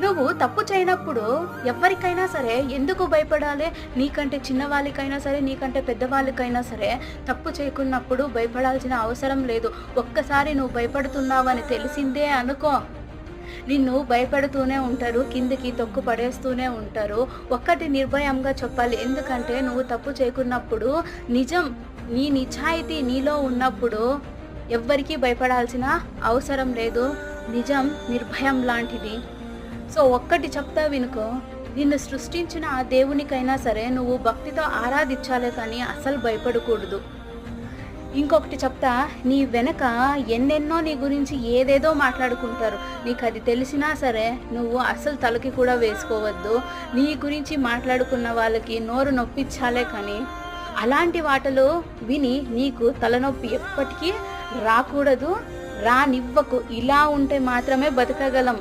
నువ్వు తప్పు చేయనప్పుడు ఎవ్వరికైనా సరే ఎందుకు భయపడాలి? నీకంటే చిన్నవాళ్ళకైనా సరే, నీకంటే పెద్దవాళ్ళకైనా సరే తప్పు చేయకున్నప్పుడు భయపడాల్సిన అవసరం లేదు. ఒక్కసారి నువ్వు భయపడుతున్నావని తెలిసిందే అనుకో, నిన్ను భయపెడుతూనే ఉంటారు. కిందకి తొక్కు పడేస్తూనే ఉంటారు. ఒక్కటి నిర్భయంగా చెప్పాలి. ఎందుకంటే నువ్వు తప్పు చేయకున్నప్పుడు నిజం, నీ నిజాయితీ నీలో ఉన్నప్పుడు ఎవ్వరికీ భయపడాల్సిన అవసరం లేదు. నిజం నిర్భయం లాంటిది. సో ఒక్కటి చెప్తా వినుకో, నిన్ను సృష్టించిన ఆ దేవునికైనా సరే నువ్వు భక్తితో ఆరాధించాలే కానీ అసలు భయపడకూడదు. ఇంకొకటి చెప్తా, నీ వెనక ఎన్నెన్నో నీ గురించి ఏదేదో మాట్లాడుకుంటారు. నీకు అది తెలిసినా సరే నువ్వు అసలు తలకి కూడా వేసుకోవద్దు. నీ గురించి మాట్లాడుకున్న వాళ్ళకి నోరు నొప్పించాలే కానీ అలాంటి వాటలు విని నీకు తలనొప్పి ఎప్పటికీ రాకూడదు, రానివ్వకు. ఇలా ఉంటే మాత్రమే బతకగలం.